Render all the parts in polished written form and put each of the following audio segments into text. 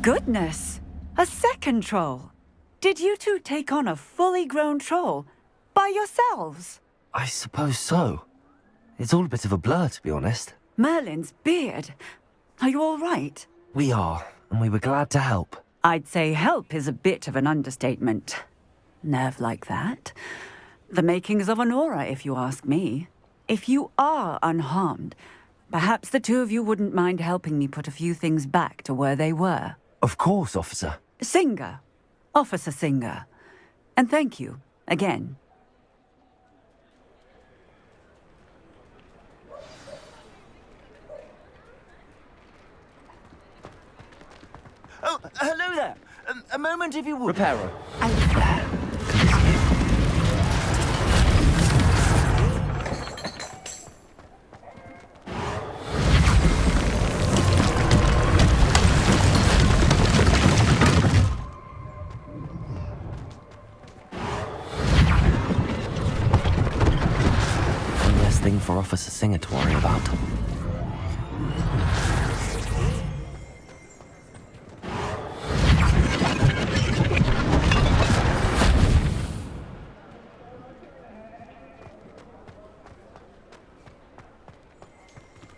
Goodness! A second troll! Did you two take on a fully grown troll by yourselves? I suppose so. It's all a bit of a blur, to be honest. Merlin's beard. Are you all right? We are, and we were glad to help. I'd say help is a bit of an understatement. Nerve like that. The makings of an aura, if you ask me. If you are unharmed, perhaps the two of you wouldn't mind helping me put a few things back to where they were. Of course, officer. Singer. Officer Singer. And thank you, again. Oh, hello there. A moment, if you would. Reparo. One less thing for Officer Singer to worry about.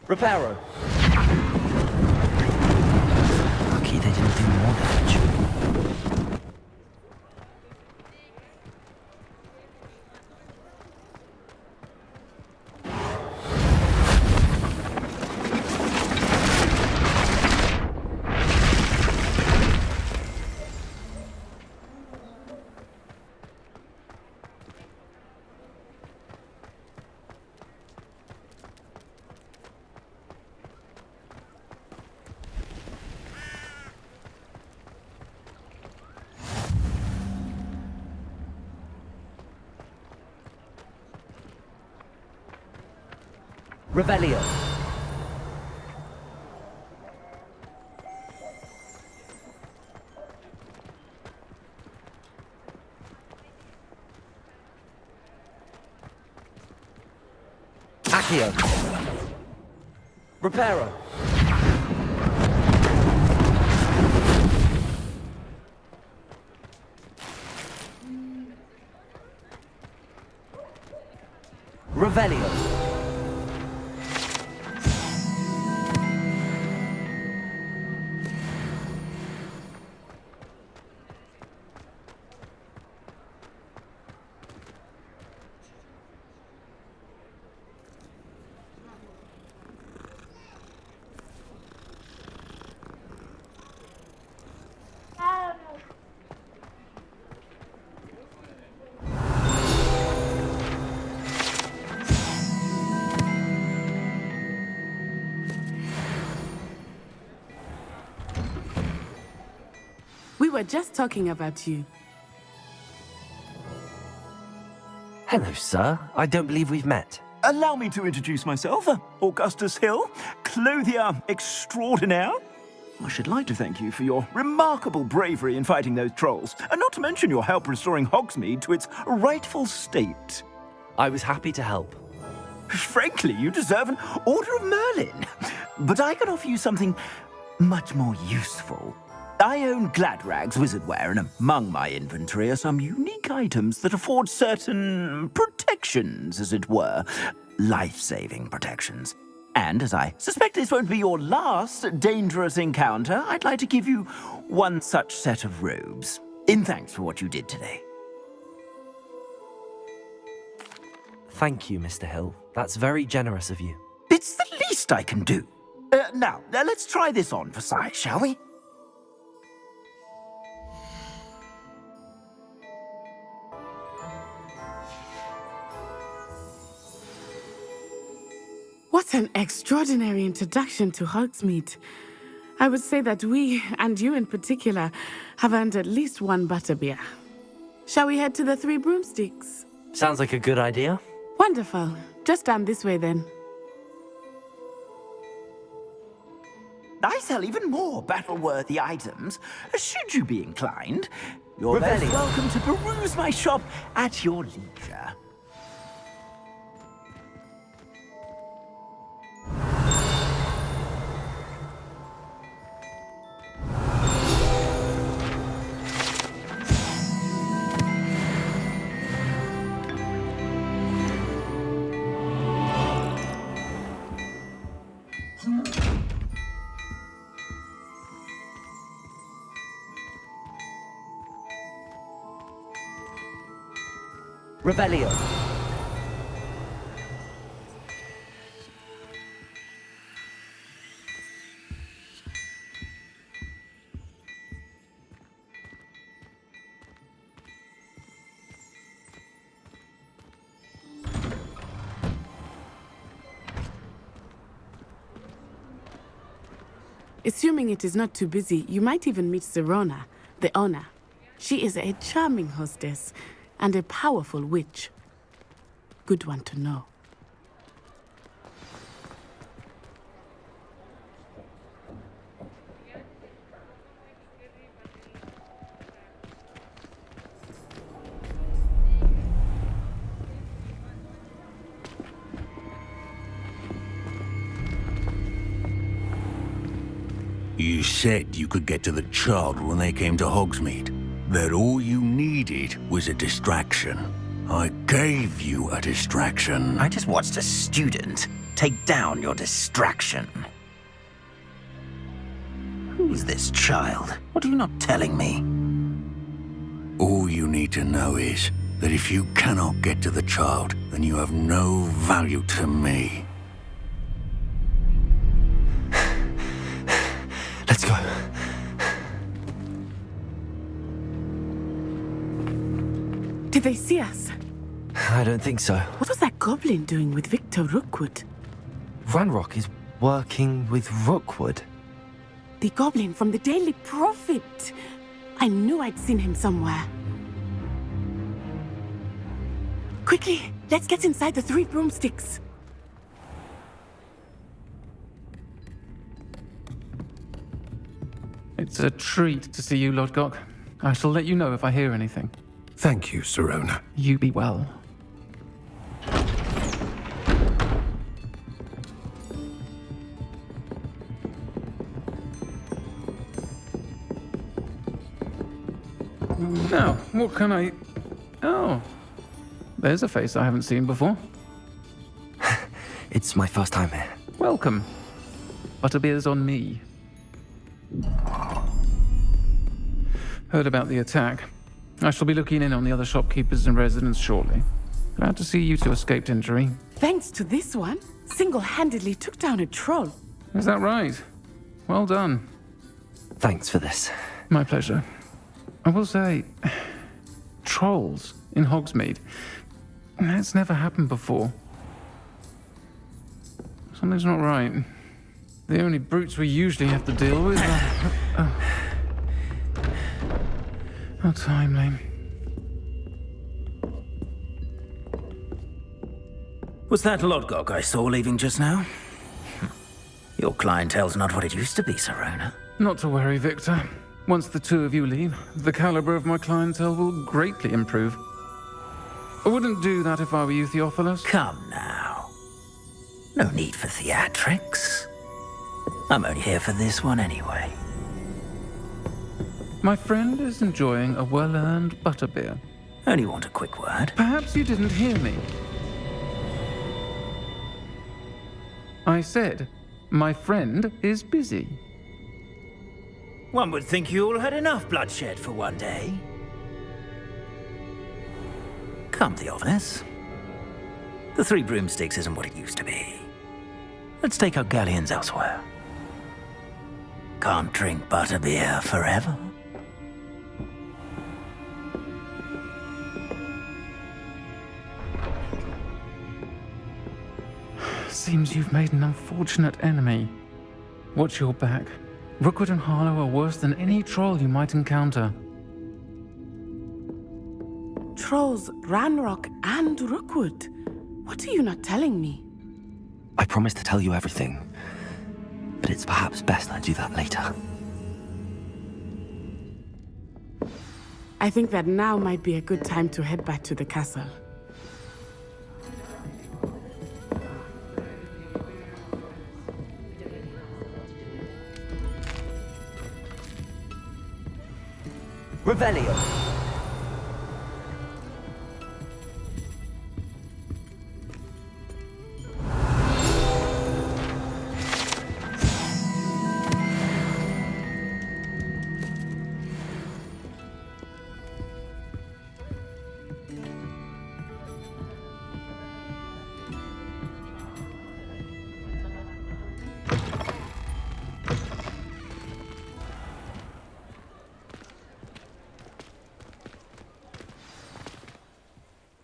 Reparo. Lucky they didn't do more damage. Revelio. Accio. Reparo. Revelio. We were just talking about you. Hello, sir. I don't believe we've met. Allow me to introduce myself, Augustus Hill, clothier extraordinaire. I should like to thank you for your remarkable bravery in fighting those trolls, and not to mention your help restoring Hogsmeade to its rightful state. I was happy to help. Frankly, you deserve an Order of Merlin. But I can offer you something much more useful. I own Gladrag's wizardware, and among my inventory are some unique items that afford certain protections, as it were. Life-saving protections. And as I suspect this won't be your last dangerous encounter, I'd like to give you one such set of robes, in thanks for what you did today. Thank you, Mr. Hill. That's very generous of you. It's the least I can do. Now, let's try this on for size, shall we? What an extraordinary introduction to Hogsmeade. I would say that we, and you in particular, have earned at least one butterbeer. Shall we head to the Three Broomsticks? Sounds like a good idea. Wonderful. Just down this way then. I sell even more battle-worthy items, should you be inclined. You're most Revelio. welcome to peruse my shop at your leisure. Revelio. Assuming it is not too busy, you might even meet Sirona, the owner. She is a charming hostess and a powerful witch. Good one to know. You said you could get to the child when they came to Hogsmeade. That all you needed was a distraction. I gave you a distraction. I just watched a student take down your distraction. Who's this child? What are you not telling me? All you need to know is that if you cannot get to the child, then you have no value to me. Let's go. Did they see us? I don't think so. What was that goblin doing with Victor Rookwood? Ranrock is working with Rookwood. The goblin from the Daily Prophet. I knew I'd seen him somewhere. Quickly, let's get inside the 3 broomsticks. It's a treat to see you, Lodgok. I shall let you know if I hear anything. Thank you, Sirona. You be well. Now, what can I... Oh, there's a face I haven't seen before. It's my first time here. Welcome. Butterbeer's on me. Heard about the attack. I shall be looking in on the other shopkeepers and residents shortly. Glad to see you two escaped injury. Thanks to this one, single-handedly took down a troll. Is that right? Well done. Thanks for this. My pleasure. I will say, trolls in Hogsmeade. That's never happened before. Something's not right. The only brutes we usually have to deal with are... How timely. Was that Lodgok I saw leaving just now? Your clientele's not what it used to be, Sirona. Not to worry, Victor. Once the two of you leave, the caliber of my clientele will greatly improve. I wouldn't do that if I were you, Theophilus. Come now. No need for theatrics. I'm only here for this one anyway. My friend is enjoying a well-earned butterbeer. Only want a quick word. Perhaps you didn't hear me. I said, my friend is busy. One would think you all had enough bloodshed for one day. Come, Theophilus. The 3 broomsticks isn't what it used to be. Let's take our galleons elsewhere. Can't drink butterbeer forever. Seems you've made an unfortunate enemy. Watch your back. Rookwood and Harlow are worse than any troll you might encounter. Trolls, Ranrock, and Rookwood. What are you not telling me? I promise to tell you everything, but it's perhaps best I do that later. I think that now might be a good time to head back to the castle. Revelio.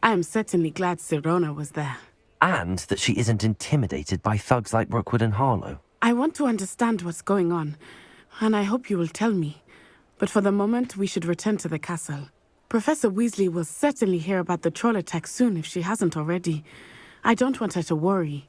I am certainly glad Sirona was there. And that she isn't intimidated by thugs like Rookwood and Harlow. I want to understand what's going on, and I hope you will tell me. But for the moment, we should return to the castle. Professor Weasley will certainly hear about the troll attack soon if she hasn't already. I don't want her to worry.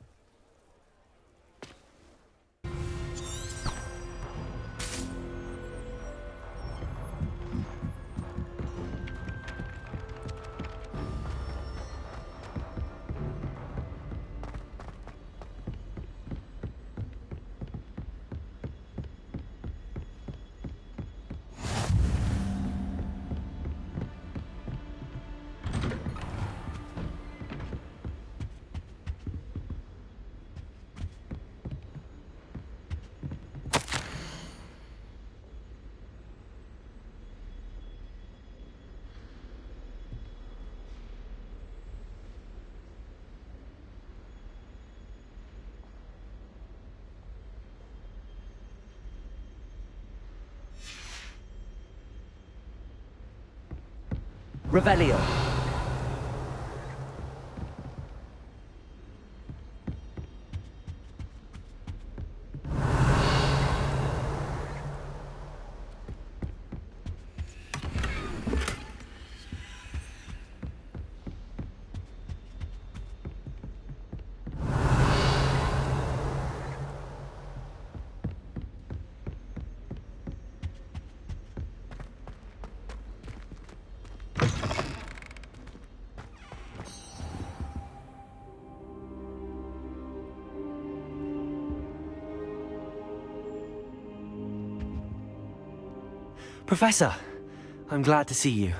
Revelio. Professor, I'm glad to see you.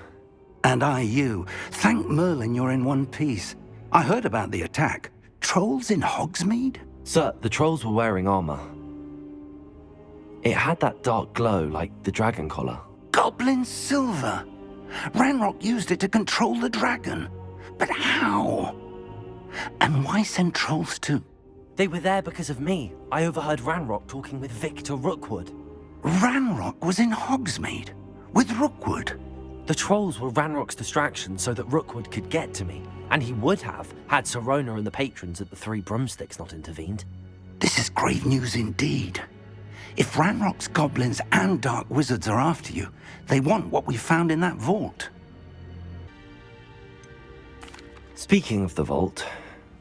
And I you. Thank Merlin you're in one piece. I heard about the attack. Trolls in Hogsmeade? Sir, the trolls were wearing armor. It had that dark glow like the dragon collar. Goblin silver. Ranrock used it to control the dragon. But how? And why send trolls too? They were there because of me. I overheard Ranrock talking with Victor Rookwood. Ranrock was in Hogsmeade with Rookwood. The trolls were Ranrock's distraction so that Rookwood could get to me. And he would have, had Sirona and the patrons at the Three Broomsticks not intervened. This is grave news indeed. If Ranrock's goblins and dark wizards are after you, they want what we found in that vault. Speaking of the vault,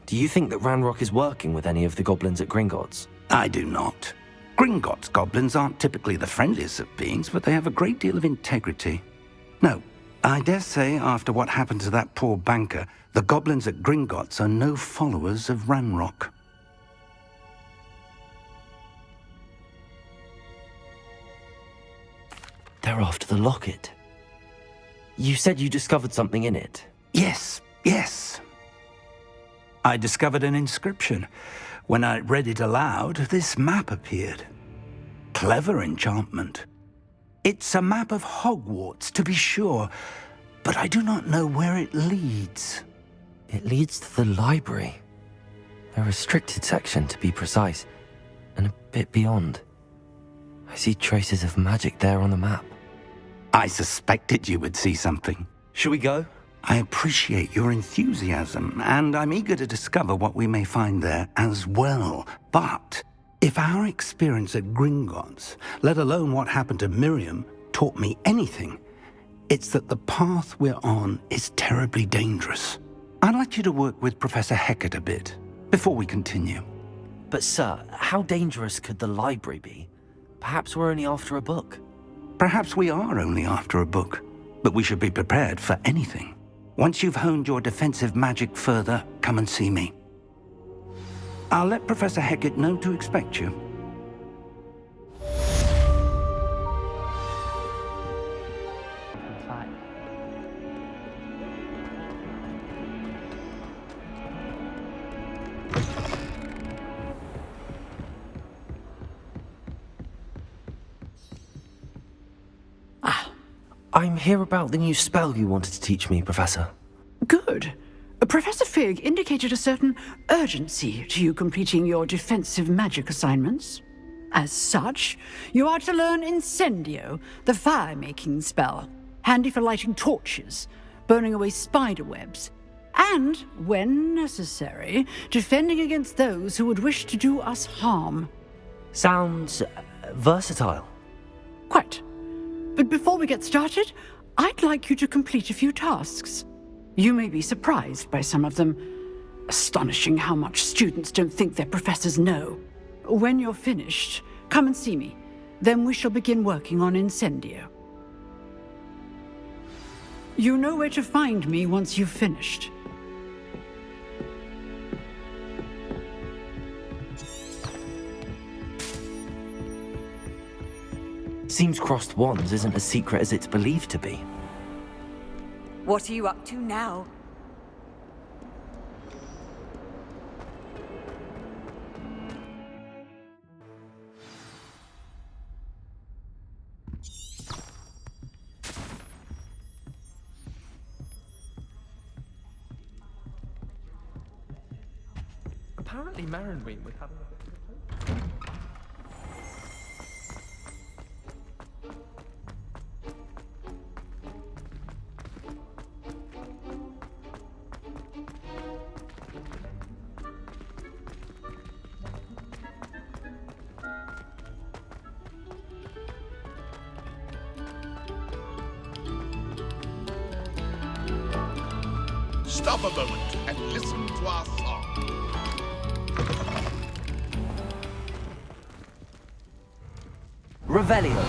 do you think that Ranrock is working with any of the goblins at Gringotts? I do not. Gringotts goblins aren't typically the friendliest of beings, but they have a great deal of integrity. No, I dare say after what happened to that poor banker, the goblins at Gringotts are no followers of Ranrock. They're after the locket. You said you discovered something in it. Yes. I discovered an inscription. When I read it aloud, this map appeared. Clever enchantment. It's a map of Hogwarts, to be sure, but I do not know where it leads. It leads to the library. A restricted section, to be precise, and a bit beyond. I see traces of magic there on the map. I suspected you would see something. Shall we go? I appreciate your enthusiasm, and I'm eager to discover what we may find there as well. But if our experience at Gringotts, let alone what happened to Miriam, taught me anything, it's that the path we're on is terribly dangerous. I'd like you to work with Professor Hecat a bit before we continue. But sir, how dangerous could the library be? Perhaps we're only after a book. Perhaps we are only after a book, but we should be prepared for anything. Once you've honed your defensive magic further, come and see me. I'll let Professor Hecat know to expect you. I'm here about the new spell you wanted to teach me, Professor. Good. Professor Fig indicated a certain urgency to you completing your defensive magic assignments. As such, you are to learn Incendio, the fire-making spell, handy for lighting torches, burning away spider webs, and, when necessary, defending against those who would wish to do us harm. Sounds versatile. Quite. But before we get started, I'd like you to complete a few tasks. You may be surprised by some of them. Astonishing how much students don't think their professors know. When you're finished, come and see me. Then we shall begin working on Incendio. You know where to find me once you've finished. Seems crossed wands isn't as secret as it's believed to be. What are you up to now? Apparently Marinween was having a bit of a Stop a moment and listen to our song. Revelio.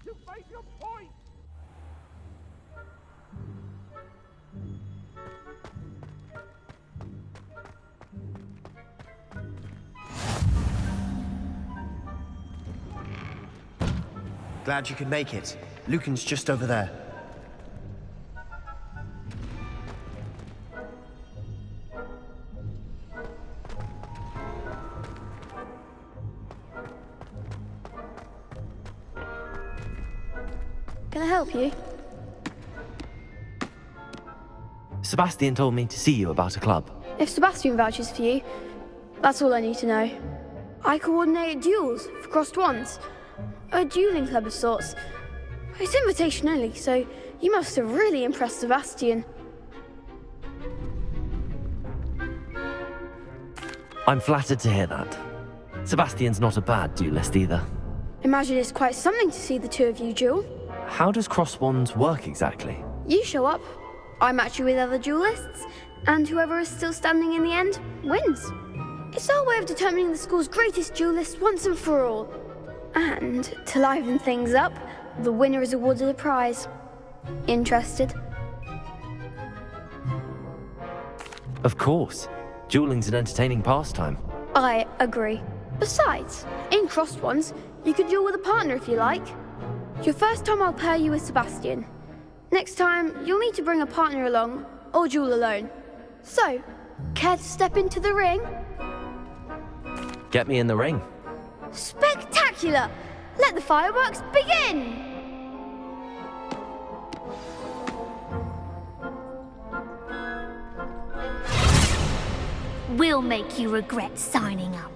You made your point! Glad you could make it. Lucan's just over there. Can I help you? Sebastian told me to see you about a club. If Sebastian vouches for you, that's all I need to know. I coordinate duels for crossed wands. A dueling club of sorts. It's invitation only, so you must have really impressed Sebastian. I'm flattered to hear that. Sebastian's not a bad duelist either. Imagine it's quite something to see the two of you duel. How does cross wands work exactly? You show up, I match you with other duelists, and whoever is still standing in the end wins. It's our way of determining the school's greatest duelist once and for all. And to liven things up, the winner is awarded a prize. Interested? Of course. Dueling's an entertaining pastime. I agree. Besides, in crossed ones, you could duel with a partner if you like. Your first time I'll pair you with Sebastian. Next time, you'll need to bring a partner along, or duel alone. So, care to step into the ring? Get me in the ring. Spectacular! Let the fireworks begin! We'll make you regret signing up.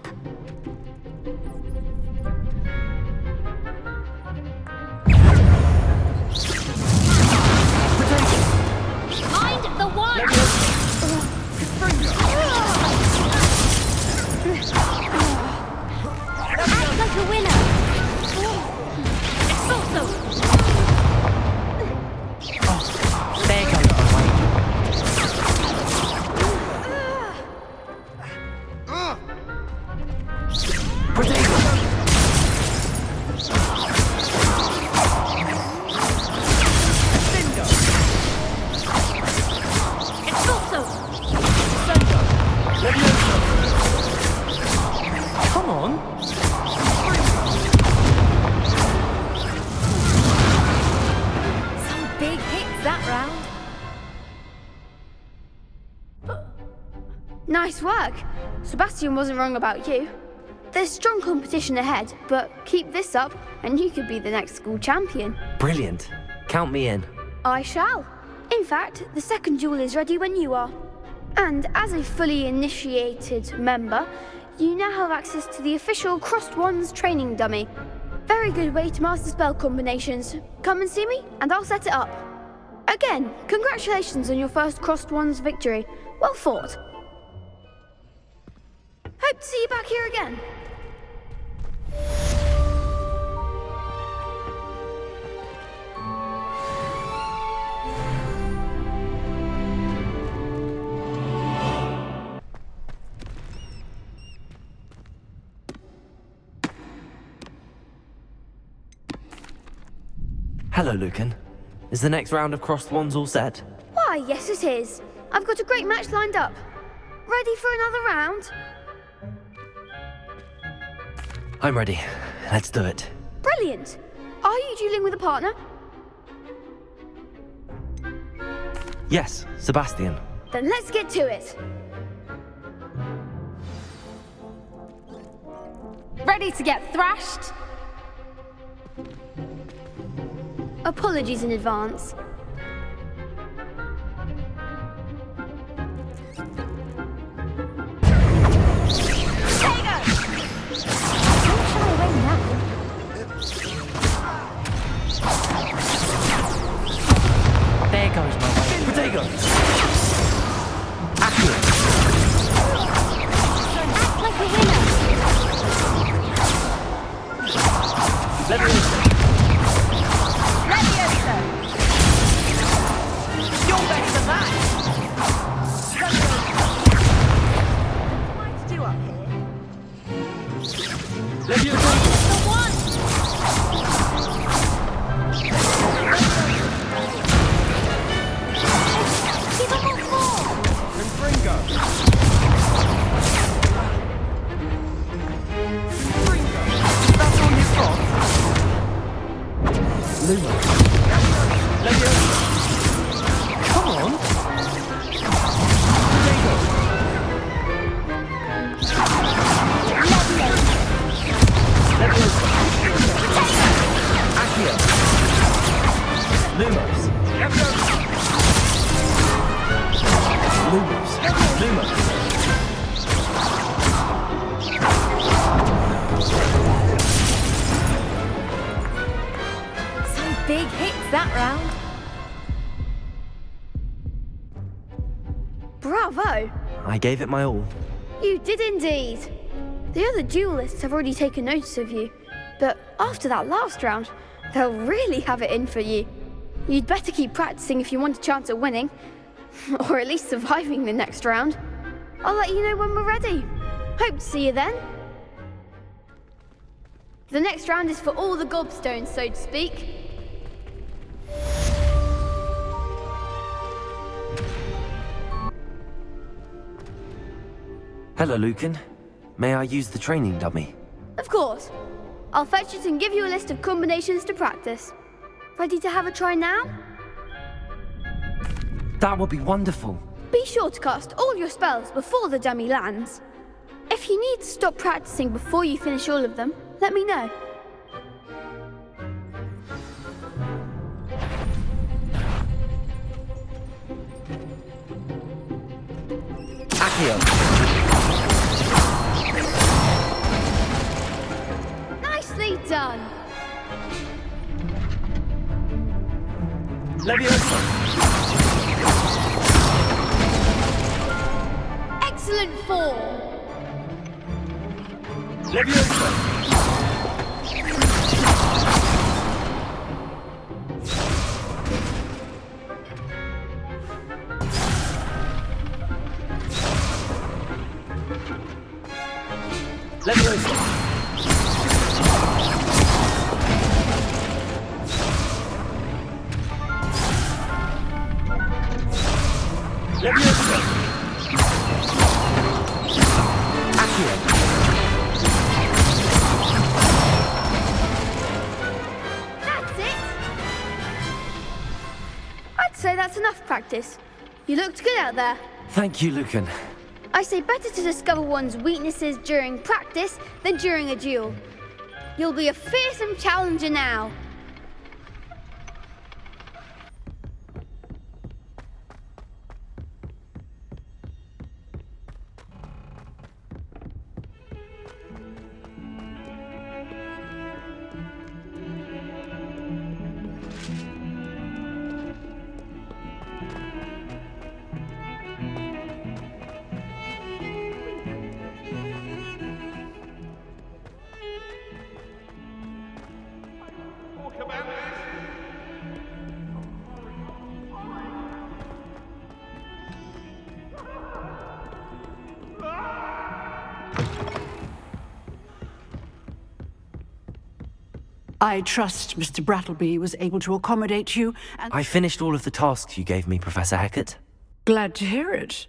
Mind the one! Act like a winner! Expulso! There goes my way. Come on. Some big hits that round. Nice work. Sebastian wasn't wrong about you. There's strong competition ahead, but keep this up and you could be the next school champion. Brilliant. Count me in. I shall. In fact, the second duel is ready when you are. And as a fully initiated member, you now have access to the official Crossed Wands training dummy. Very good way to master spell combinations. Come and see me, and I'll set it up. Again, congratulations on your first Crossed Wands victory. Well fought. Hope to see you back here again. Hello, Lucan. Is the next round of Crossed Wands all set? Why, yes it is. I've got a great match lined up. Ready for another round? I'm ready. Let's do it. Brilliant. Are you dueling with a partner? Yes, Sebastian. Then let's get to it. Ready to get thrashed? Apologies in advance. There goes my way. Potato! Accurate! Act like a winner. Leviosa! You're better than that! What to do up here? Leviosa! That's all you've got? Luma. Leviosa! Come on! Potato! Leviosa! Accio! Lumos! Lumos! Lumos! Some big hits that round. Bravo! I gave it my all. You did indeed. The other duelists have already taken notice of you, but after that last round, they'll really have it in for you. You'd better keep practicing if you want a chance at winning, or at least surviving the next round. I'll let you know when we're ready. Hope to see you then. The next round is for all the gobstones, so to speak. Hello, Lucan. May I use the training dummy? Of course. I'll fetch it and give you a list of combinations to practice. Ready to have a try now? That would be wonderful. Be sure to cast all your spells before the dummy lands. If you need to stop practicing before you finish all of them, let me know. Accio! Nicely done. Leviosa! Excellent form. Leviosa! Leviosa! Leviosa! Accio! That's it. I'd say that's enough practice. You looked good out there. Thank you, Lucan. I say better to discover one's weaknesses during practice than during a duel. You'll be a fearsome challenger now. command I trust Mr. Brattleby was able to accommodate you, and I finished all of the tasks you gave me, Professor Hecat. glad to hear it.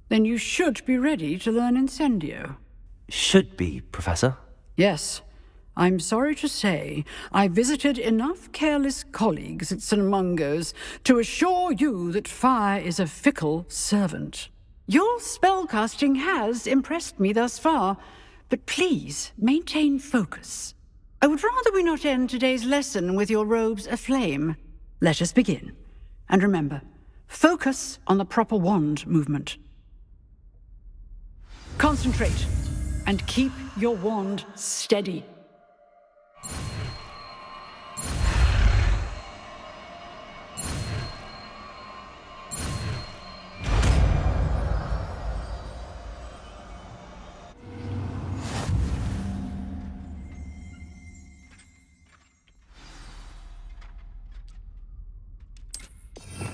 Then you should be ready to learn Incendio. Should be, Professor. Yes. I'm sorry to say, I visited enough careless colleagues at St. Mungo's to assure you that fire is a fickle servant. Your spellcasting has impressed me thus far, but please maintain focus. I would rather we not end today's lesson with your robes aflame. Let us begin. And remember, focus on the proper wand movement. Concentrate, and keep your wand steady.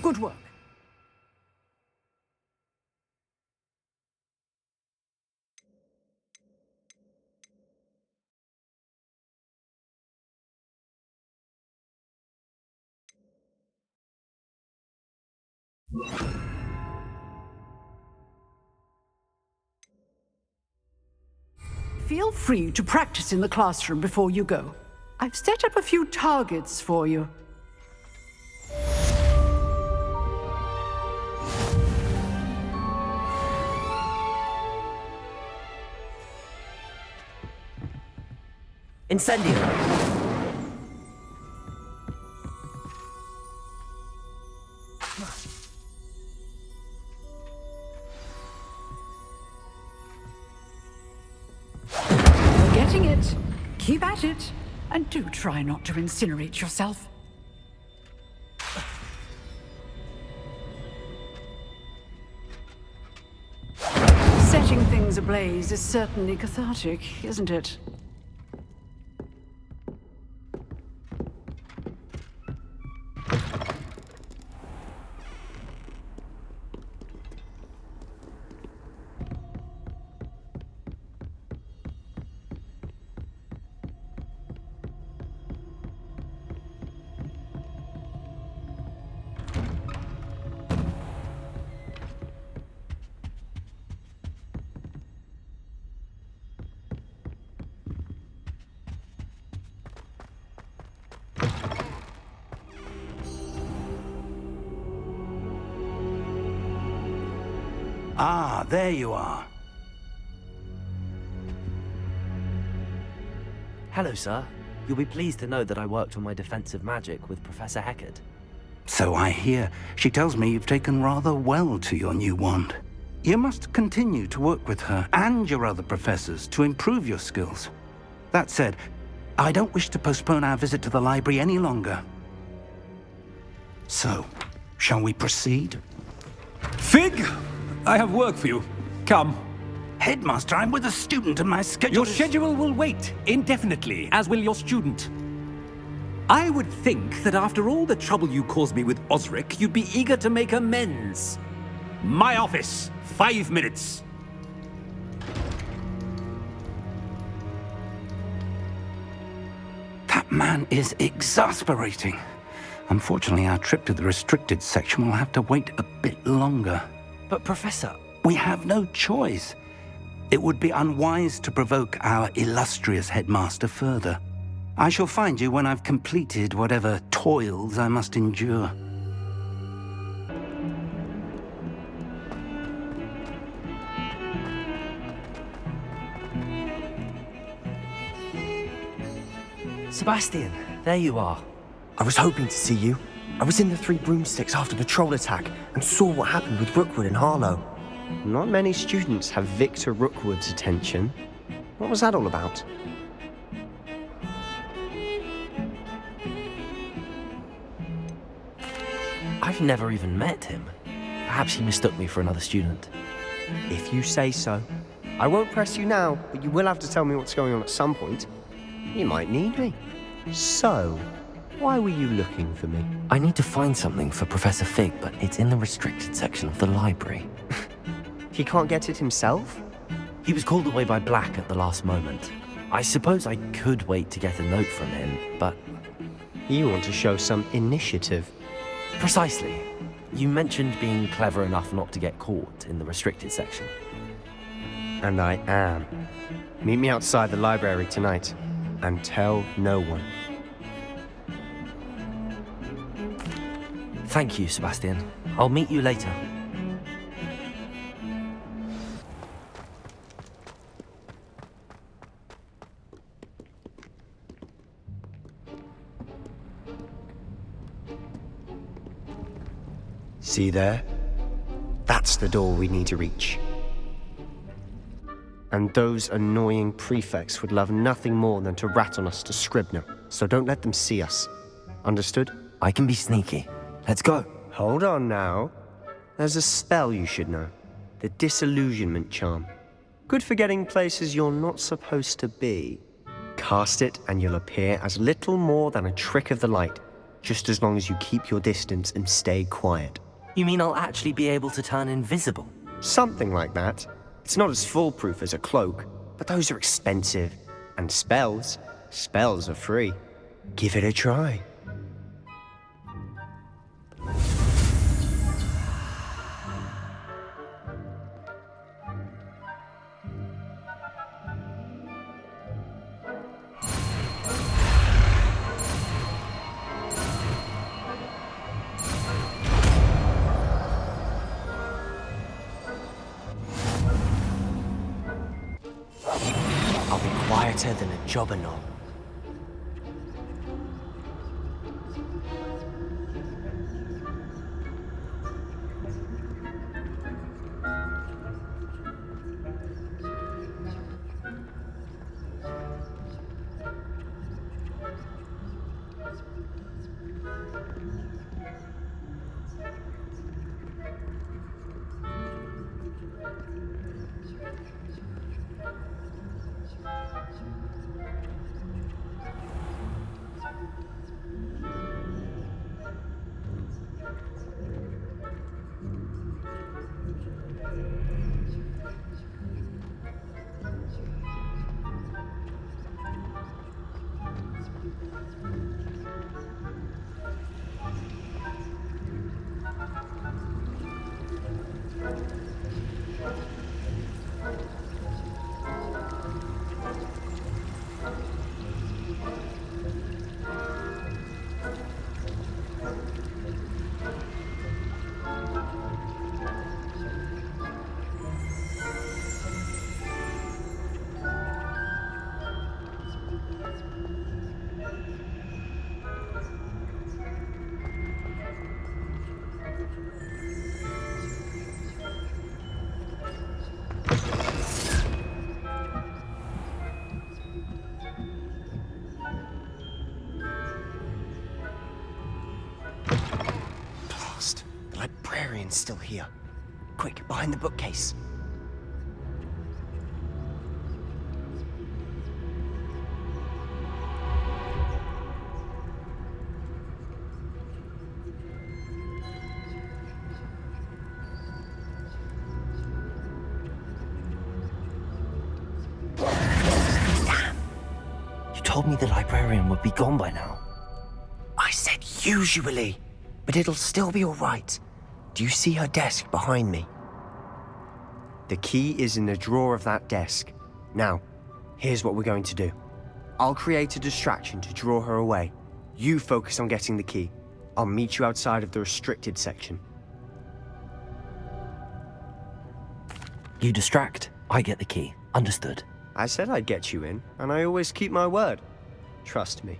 Good work. Feel free to practice in the classroom before you go. I've set up a few targets for you. Incendio! You're getting it. Keep at it. And do try not to incinerate yourself. Setting things ablaze is certainly cathartic, isn't it? Ah, there you are. Hello, sir. You'll be pleased to know that I worked on my defensive magic with Professor Hecat. So I hear. She tells me you've taken rather well to your new wand. You must continue to work with her and your other professors to improve your skills. That said, I don't wish to postpone our visit to the library any longer. So, shall we proceed? Fig! I have work for you. Come. Headmaster, I'm with a student and my schedule Your schedule will wait indefinitely, as will your student. I would think that after all the trouble you caused me with Osric, you'd be eager to make amends. My office, 5 minutes. That man is exasperating. Unfortunately, our trip to the restricted section will have to wait a bit longer. But, Professor... We have no choice. It would be unwise to provoke our illustrious headmaster further. I shall find you when I've completed whatever toils I must endure. Sebastian, there you are. I was hoping to see you. I was in the Three Broomsticks after the troll attack and saw what happened with Rookwood and Harlow. Not many students have Victor Rookwood's attention. What was that all about? I've never even met him. Perhaps he mistook me for another student. If you say so. I won't press you now, but you will have to tell me what's going on at some point. You might need me. So, Why were you looking for me? I need to find something for Professor Fig, but it's in the restricted section of the library. He can't get it himself? He was called away by Black at the last moment. I suppose I could wait to get a note from him, but... You want to show some initiative. Precisely. You mentioned being clever enough not to get caught in the restricted section. And I am. Meet me outside the library tonight, and tell no one. Thank you, Sebastian. I'll meet you later. See there? That's the door we need to reach. And those annoying prefects would love nothing more than to rat on us to Scribner, so don't let them see us. Understood? I can be sneaky. Let's go. Hold on now. There's a spell you should know. The Disillusionment Charm. Good for getting places you're not supposed to be. Cast it and you'll appear as little more than a trick of the light, just as long as you keep your distance and stay quiet. You mean I'll actually be able to turn invisible? Something like that. It's not as foolproof as a cloak, but those are expensive. And spells are free. Give it a try. Quieter than a jobberknoll. Still here. Quick, behind the bookcase. Damn! You told me the librarian would be gone by now. I said usually, but it'll still be all right. Do you see her desk behind me? The key is in the drawer of that desk. Now, here's what we're going to do. I'll create a distraction to draw her away. You focus on getting the key. I'll meet you outside of the restricted section. You distract, I get the key. Understood. I said I'd get you in, and I always keep my word. Trust me.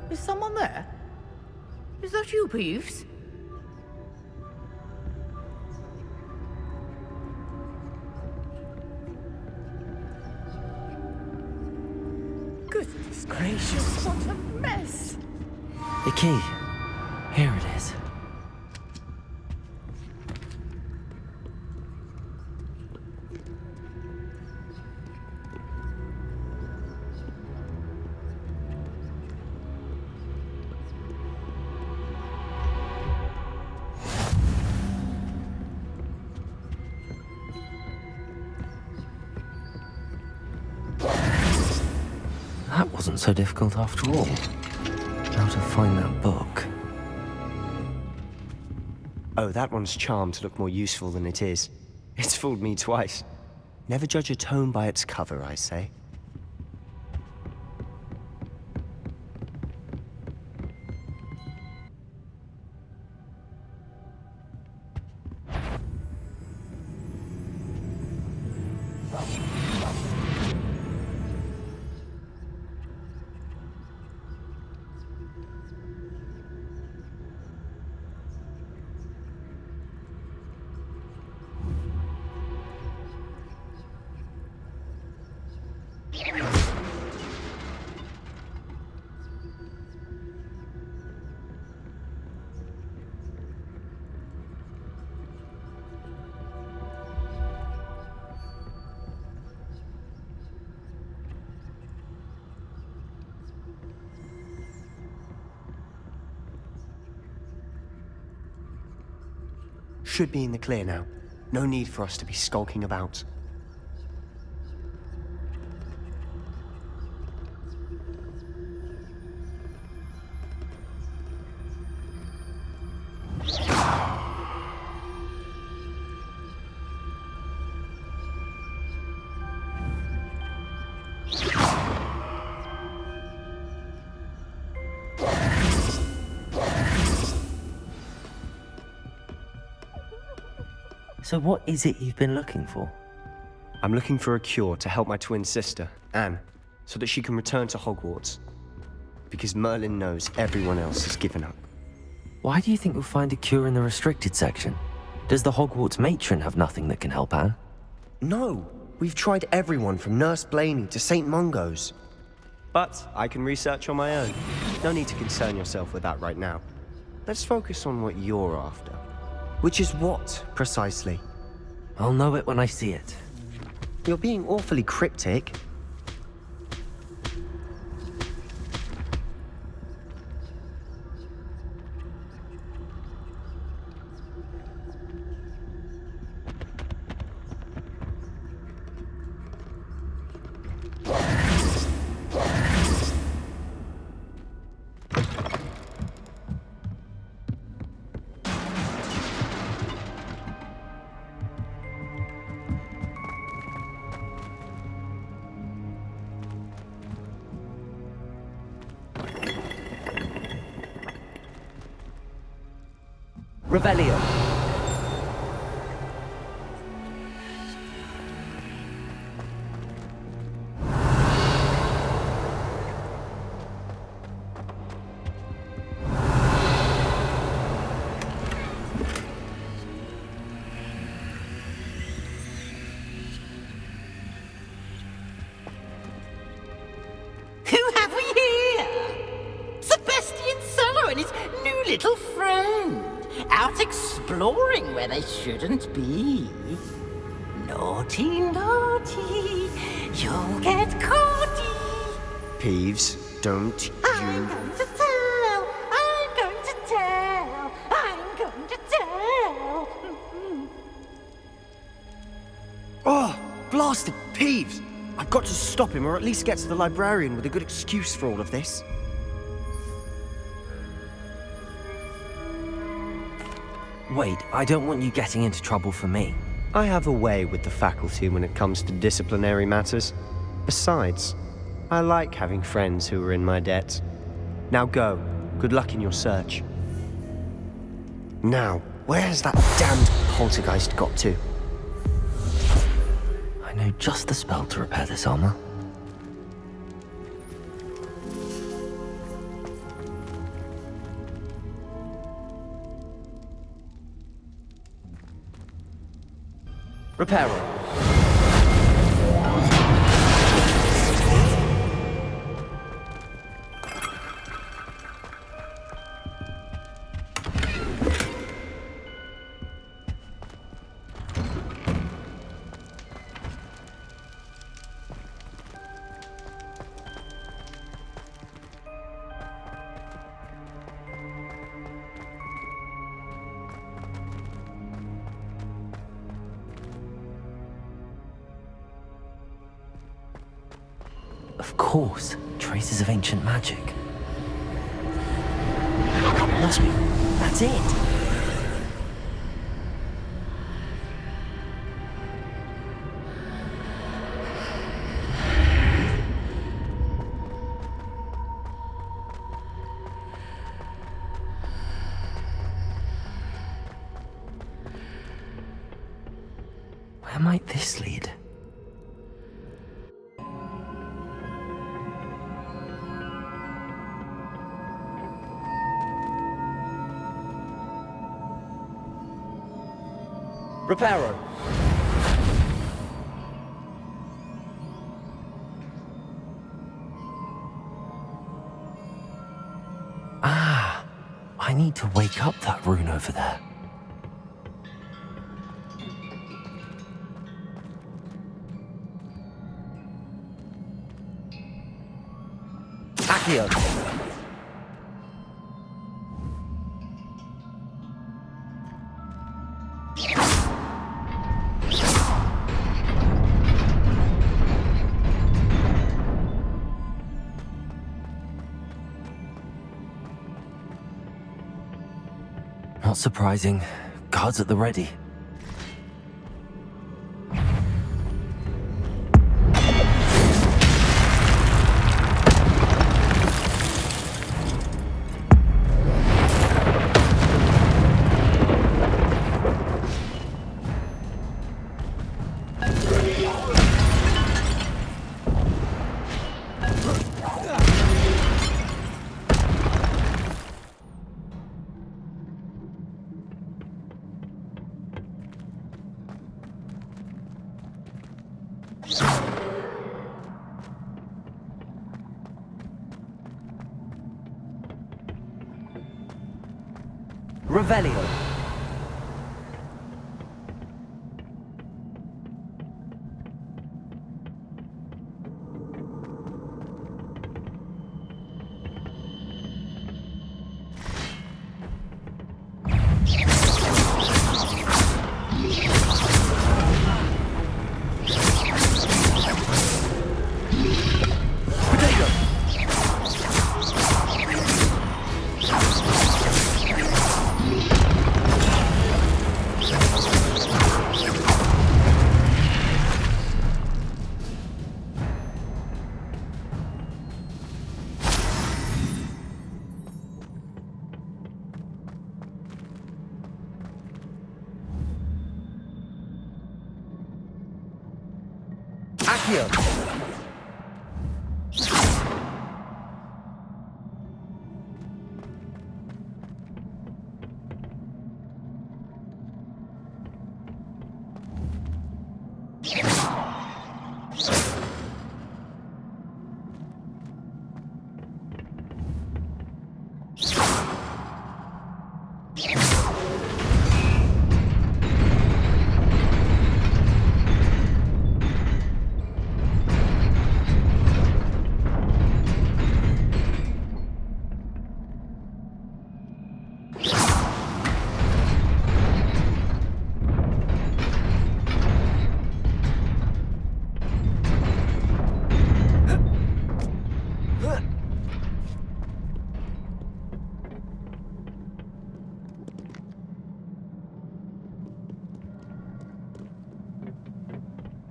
Is someone there? Is that you, Peeves? Goodness gracious, what a mess! The key. Here it is. That wasn't so difficult after all. How to find that book. Oh, that one's charmed to look more useful than it is. It's fooled me twice. Never judge a tome by its cover, I say. Should be in the clear now. No need for us to be skulking about. So what is it you've been looking for? I'm looking for a cure to help my twin sister, Anne, so that she can return to Hogwarts. Because Merlin knows everyone else has given up. Why do you think you'll find a cure in the restricted section? Does the Hogwarts matron have nothing that can help Anne? No, we've tried everyone from Nurse Blaney to St. Mungo's. But I can research on my own. No need to concern yourself with that right now. Let's focus on what you're after. Which is what, precisely? I'll know it when I see it. You're being awfully cryptic. Revelio. Who have we here? Sebastian Sallow and his new little friend. Out exploring where they shouldn't be. Naughty, naughty, you'll get caughty. Peeves, don't you... I'm going to tell, I'm going to tell, I'm going to tell. Oh, blasted Peeves! I've got to stop him, or at least get to the librarian with a good excuse for all of this. Wait, I don't want you getting into trouble for me. I have a way with the faculty when it comes to disciplinary matters. Besides, I like having friends who are in my debt. Now go. Good luck in your search. Now, where has that damned poltergeist got to? I know just the spell to repair this armor. Reparo. Of course, traces of ancient magic. Must be. That's it. Where might this lead? Reparo. Ah, I need to wake up that rune over there. Accio. Not surprising. Guards at the ready. Revelio. Accio.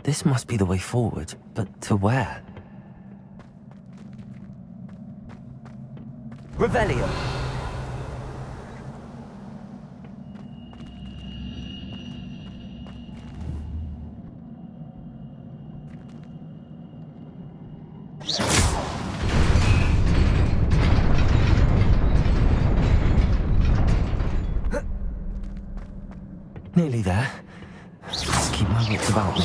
This must be the way forward, but to where? Revelio. Nearly there. Let's keep my wits about me.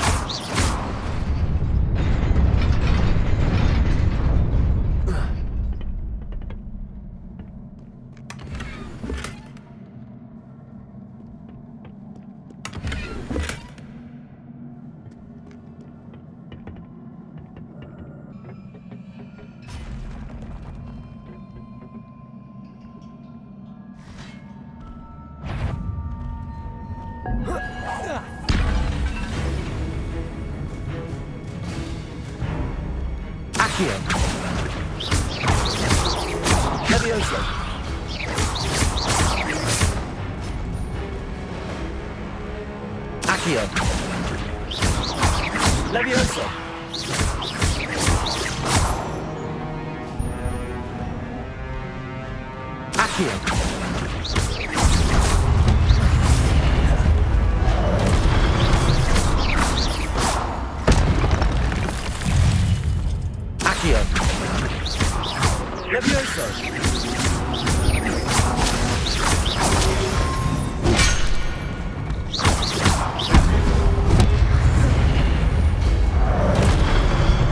Accio. Levioso. Accio. Levioso. Accio. Accio. Levioso.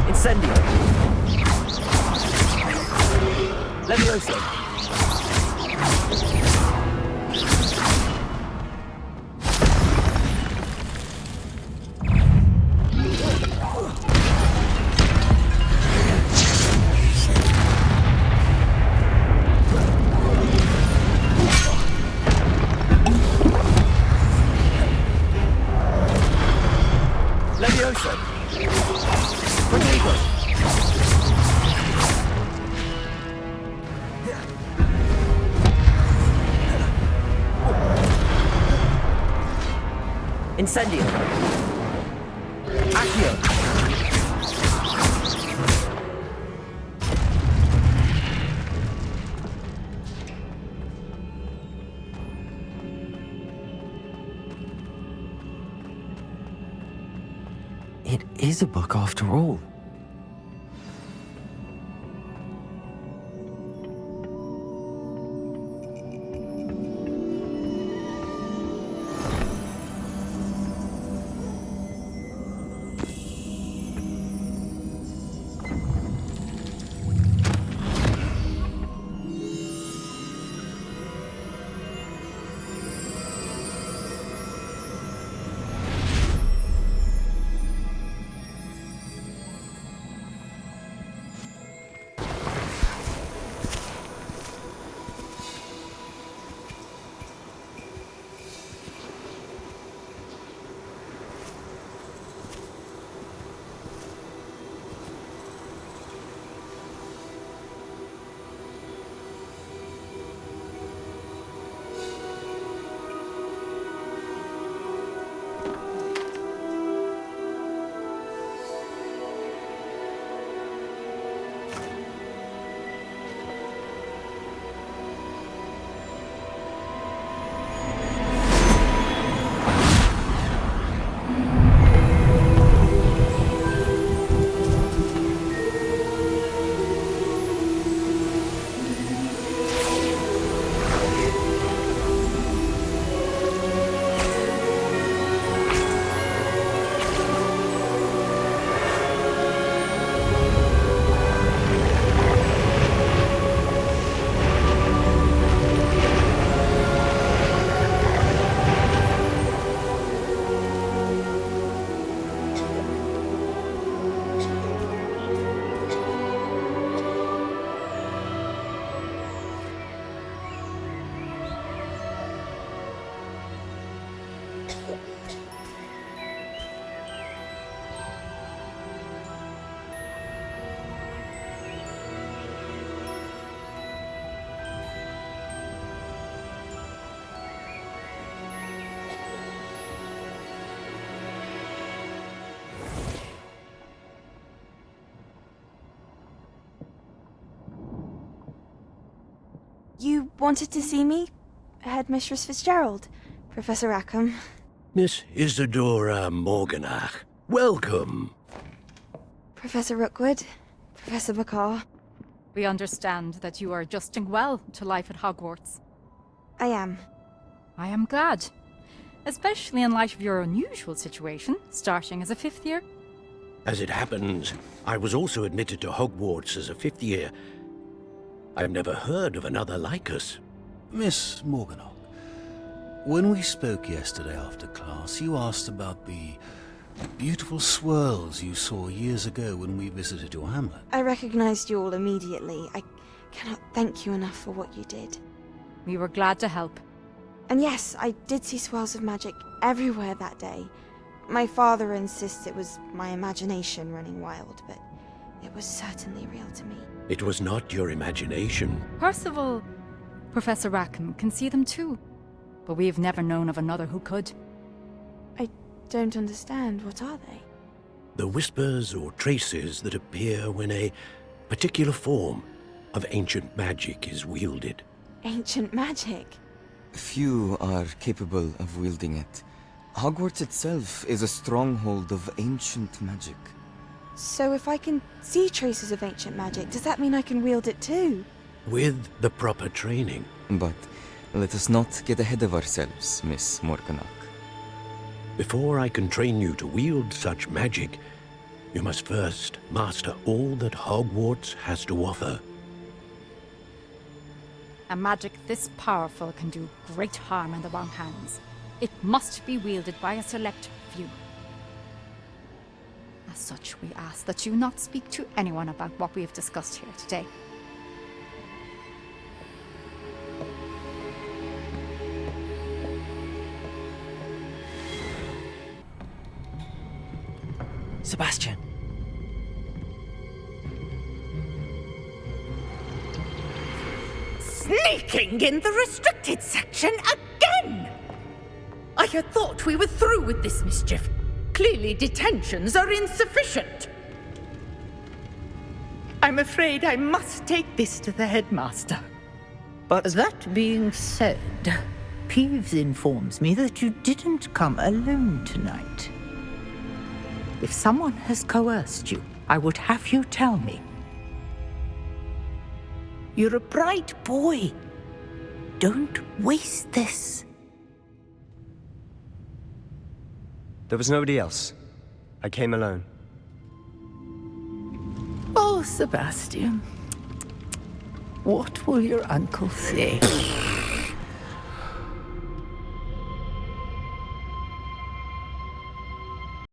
Incendio. Levioso. Levioso. Protego. Incendio. Accio. It is a book after all. You wanted to see me? Headmistress Fitzgerald? Professor Rackham? Miss Isadora Morganach, welcome. Professor Rookwood? Professor McCaw? We understand that you are adjusting well to life at Hogwarts. I am. I am glad. Especially in light of your unusual situation, starting as a 5th year. As it happens, I was also admitted to Hogwarts as a 5th year. I've never heard of another like us. Miss Morganach, when we spoke yesterday after class, you asked about the beautiful swirls you saw years ago when we visited your hamlet. I recognized you all immediately. I cannot thank you enough for what you did. We were glad to help. And yes, I did see swirls of magic everywhere that day. My father insists it was my imagination running wild, but It was certainly real to me. It was not your imagination. Percival, Professor Rackham can see them too. But we've never known of another who could. I don't understand. What are they? The whispers or traces that appear when a particular form of ancient magic is wielded. Ancient magic? Few are capable of wielding it. Hogwarts itself is a stronghold of ancient magic. So if I can see traces of ancient magic, does that mean I can wield it too? With the proper training. But let us not get ahead of ourselves, Miss Morganach. Before I can train you to wield such magic, you must first master all that Hogwarts has to offer. A magic this powerful can do great harm in the wrong hands. It must be wielded by a select few. As such, we ask that you not speak to anyone about what we have discussed here today. Sebastian. Sneaking in the restricted section again! I had thought we were through with this mischief. Clearly detentions are insufficient. I'm afraid I must take this to the headmaster. But that being said, Peeves informs me that you didn't come alone tonight. If someone has coerced you, I would have you tell me. You're a bright boy. Don't waste this. there was nobody else. I came alone. Oh, Sebastian. What will your uncle say?